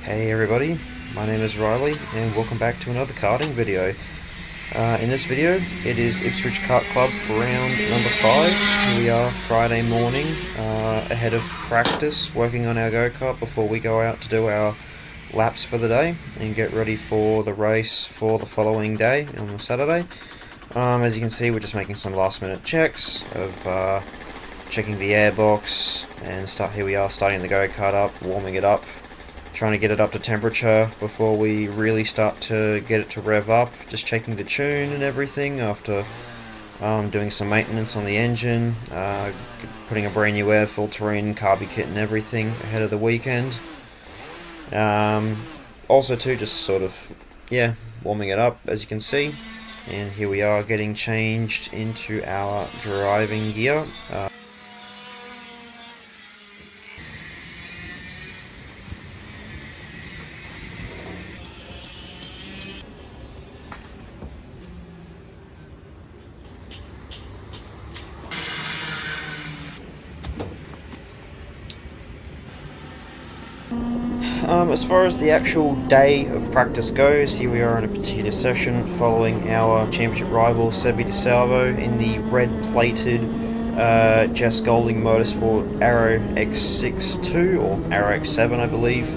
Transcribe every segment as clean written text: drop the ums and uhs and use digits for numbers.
Hey everybody, my name is Riley and welcome back to another karting video. In this video, it is Ipswich Kart Club round number 5. Here we are Friday morning, ahead of practice, working on our go-kart before we go out to do our laps for the day and get ready for the race for the following day on the Saturday. As you can see, we're just making some last minute checks of checking the airbox and here we are starting the go-kart up, warming it up, trying to get it up to temperature before we really start to get it to rev up, just checking the tune and everything after doing some maintenance on the engine, putting a brand new air filter in, carby kit and everything ahead of the weekend. Also too, just sort of, warming it up as you can see, and here we are getting changed into our driving gear. As far as the actual day of practice goes, here we are in a particular session following our championship rival Sebi DeSalvo in the red-plated Jess Golding Motorsport Arrow X62 or Arrow X7 I believe.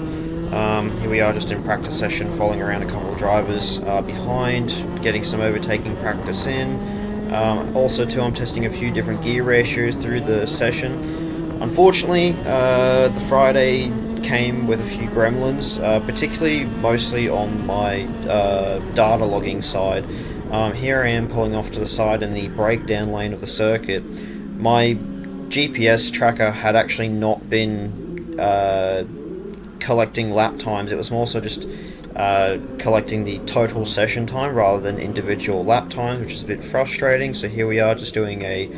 Here we are just in practice session following around a couple of drivers behind, getting some overtaking practice in. Also too, I'm testing a few different gear ratios through the session. Unfortunately, the Friday came with a few gremlins, particularly mostly on my data logging side. Here I am pulling off to the side in the breakdown lane of the circuit. My GPS tracker had actually not been collecting lap times. It was more so just collecting the total session time rather than individual lap times, which is a bit frustrating. So here we are just doing a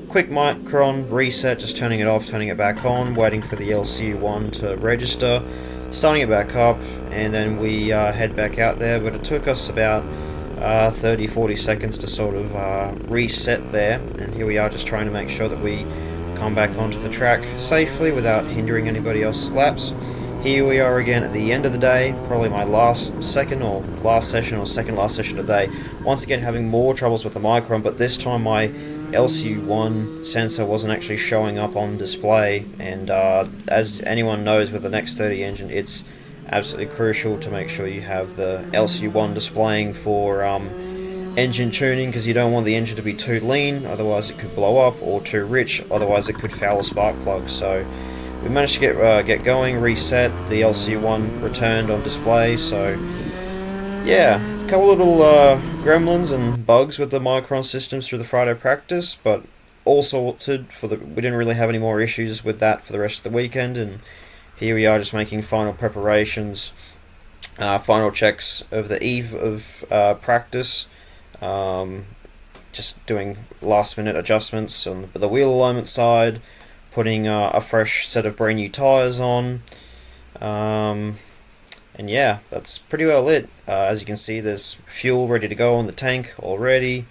quick micron reset, just turning it off, turning it back on, waiting for the LCU1 to register, starting it back up, and then we head back out there. But it took us about 30-40 seconds to sort of reset there, and here we are just trying to make sure that we come back onto the track safely without hindering anybody else's laps. Here we are again at the end of the day, probably my second last session of the day. Once again having more troubles with the micron, but this time my LCU1 sensor wasn't actually showing up on display, and as anyone knows with the X30 engine, it's absolutely crucial to make sure you have the LCU1 displaying for engine tuning, because you don't want the engine to be too lean, otherwise it could blow up, or too rich, otherwise it could foul a spark plug. So we managed to get going, reset, the LCU1 returned on display. So yeah, a couple little gremlins and bugs with the micron systems through the Friday practice, but all sorted we didn't really have any more issues with that for the rest of the weekend. And here we are just making final preparations, final checks of the eve of practice, just doing last minute adjustments on the wheel alignment side, putting a fresh set of brand new tyres on. And yeah, that's pretty well it. As you can see, there's fuel ready to go on the tank already.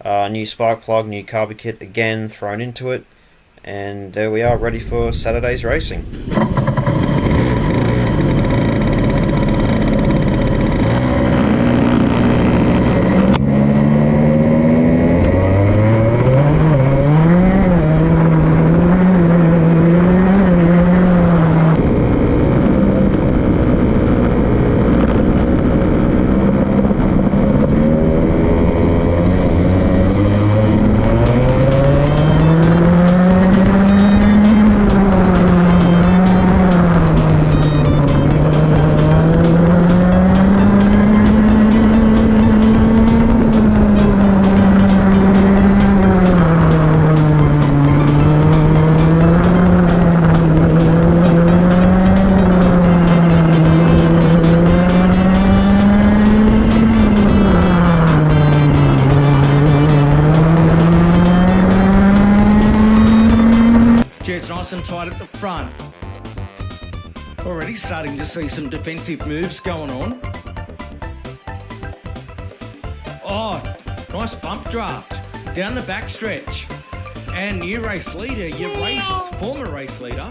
New spark plug, new carby kit again thrown into it. And there we are, ready for Saturday's racing. Nice and tight at the front. Already starting to see some defensive moves going on. Oh, nice bump draft down the backstretch. And new race leader, your former race leader.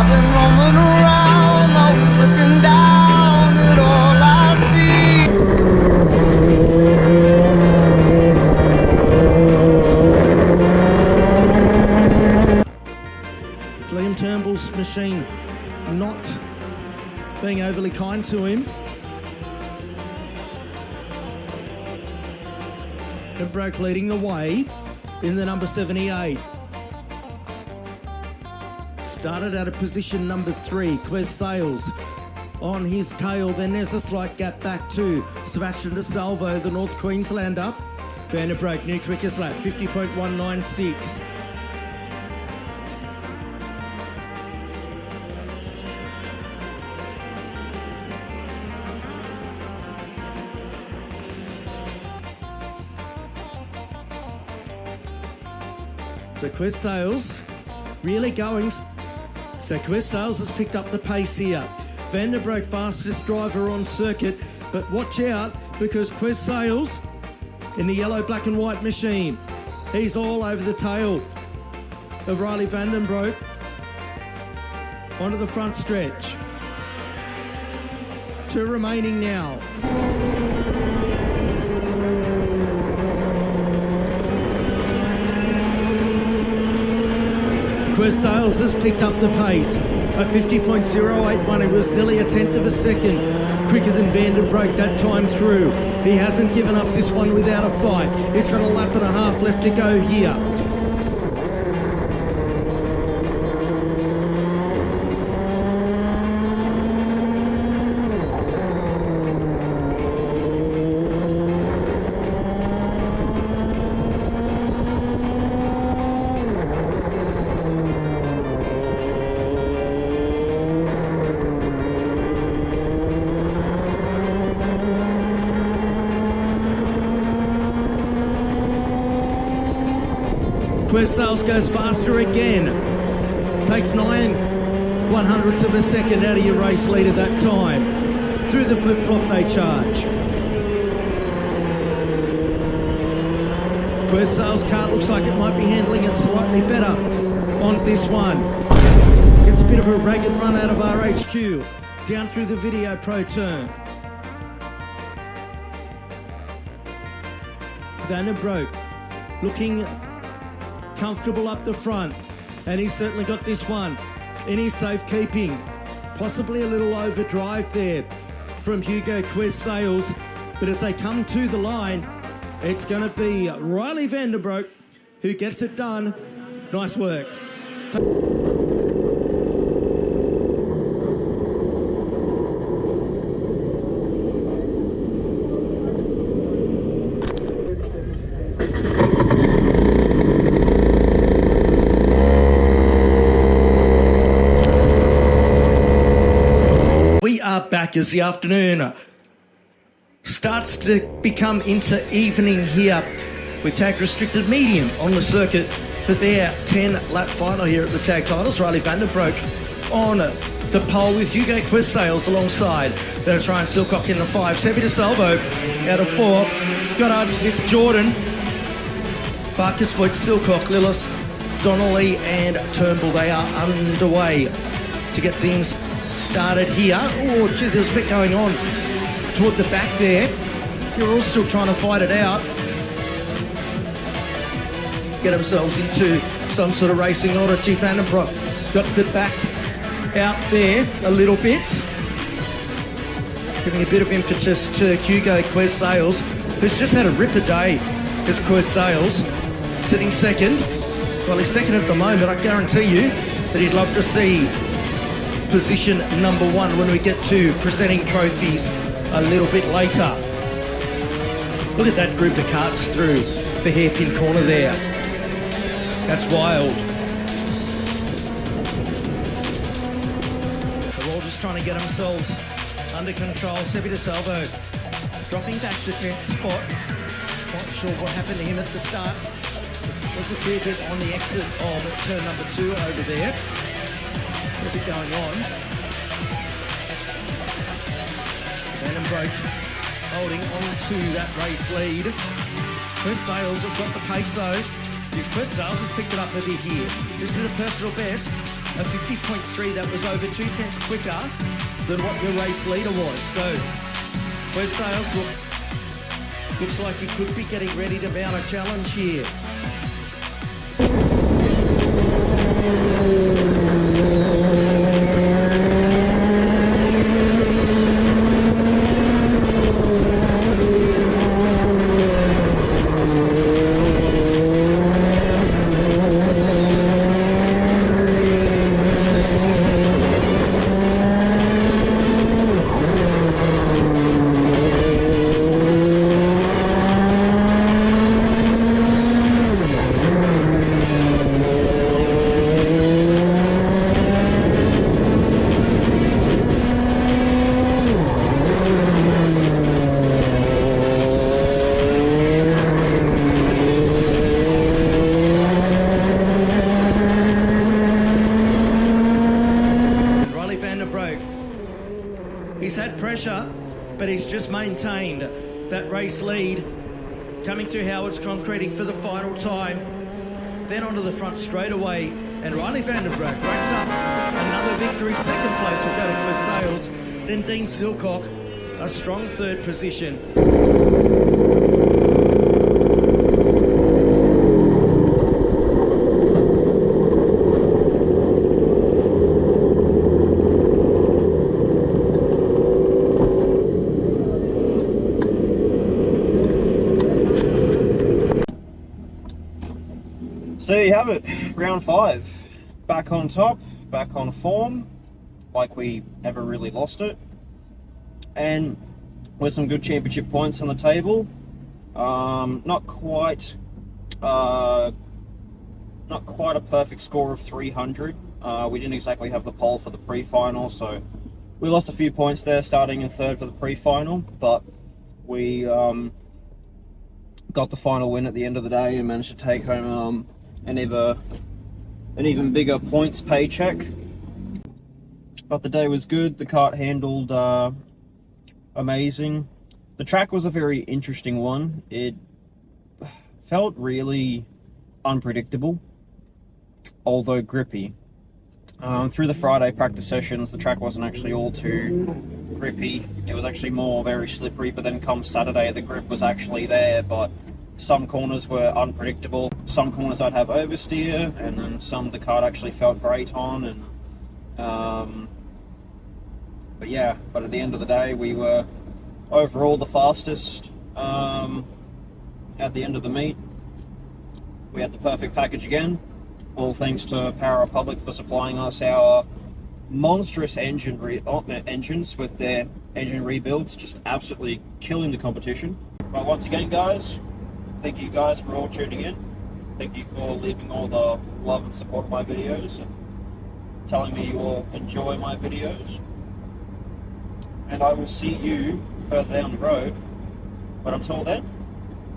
I've been roaming around, always looking down at all I see. Liam Turnbull's machine not being overly kind to him. And Broke leading the way in the number 78. Started out of position number 3, Quez Sales on his tail. Then there's a slight gap back to Sebastian DeSalvo, the North Queenslander. Vanderbroek, new quickest lap, 50.196. So Quez Sales really going. So Quez Sales has picked up the pace here. Vanderbroek fastest driver on circuit, but watch out because Quez Sales in the yellow, black and white machine. He's all over the tail of Riley Vandenbroek onto the front stretch. 2 remaining now. Quez Sales has picked up the pace. A 50.081, it was nearly a tenth of a second quicker than Vandenbroek that time through. He hasn't given up this one without a fight. He's got a lap and a half left to go here. Quez Sales goes faster again. Takes 9/100ths of a second out of your race leader that time. Through the flip-flop they charge. Quez Sales' kart looks like it might be handling it slightly better on this one. Gets a bit of a ragged run out of RHQ. Down through the video pro turn. Vandenbroek looking comfortable up the front, and he's certainly got this one in his safekeeping. Possibly a little overdrive there from Hugo Quez Sales, but as they come to the line, it's going to be Riley Vandenbroek who gets it done. Nice work. We are back as the afternoon starts to become into evening here with tag restricted medium on the circuit for their 10-lap final here at the tag titles. Riley Vandenbroek on the pole with Hugo Quez Sales alongside. They're trying Silcock in the 5. Sebi DeSalvo out of 4. Goddard, Smith, Jordan, Farkas, Voigt, Silcock, Lillis, Donnelly and Turnbull. They are underway to get things started here. Oh, gee, there's a bit going on toward the back there. You're all still trying to fight it out. Get themselves into some sort of racing order. Chief Vandenbroek got the back out there a little bit. Giving a bit of impetus to Hugo Quez Sales, who's just had a ripper day as Quez Sales, sitting second. Well, he's second at the moment. I guarantee you that he'd love to see position number 1 when we get to presenting trophies a little bit later. Look at that group of karts through the hairpin corner there. That's wild. They're all just trying to get themselves under control. Sebi DeSalvo dropping back to 10th spot. Not sure what happened to him at the start. There's a fair bit on the exit of turn number 2 over there. A bit going on. Vandenbroek holding on to that race lead. Quez Sales has got the pace though. Quez Sales has picked it up a bit here. This is a personal best a 50.3 that was over 2 tenths quicker than what your race leader was. So, Wes Sales looks like he could be getting ready to mount a challenge here. He's had pressure, but he's just maintained that race lead. Coming through Howard's concreting for the final time. Then onto the front straightaway. And Riley van der Broek racks up another victory. Second place will go to Cliff Sales. Then Dean Silcock, a strong third position. So there you have it, round 5. Back on top, back on form, like we never really lost it. And with some good championship points on the table. Not quite a perfect score of 300. We didn't exactly have the pole for the pre-final, so we lost a few points there, starting in 3rd for the pre-final, but we got the final win at the end of the day and managed to take home an even bigger points paycheck. But the day was good. The kart handled amazing. The track was a very interesting one. It felt really unpredictable, although grippy. Through the Friday practice sessions, the track wasn't actually all too grippy. It was actually more very slippery, but then come Saturday, the grip was actually there, but some corners were unpredictable. Some corners I'd have oversteer, and then some the kart actually felt great on. And but at the end of the day, we were overall the fastest at the end of the meet. We had the perfect package again, all thanks to Power Republic for supplying us our monstrous engines with their engine rebuilds, just absolutely killing the competition. But once again, guys, thank you guys for all tuning in. Thank you for leaving all the love and support of my videos and telling me you all enjoy my videos. And I will see you further down the road. But until then,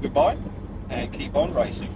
goodbye and keep on racing.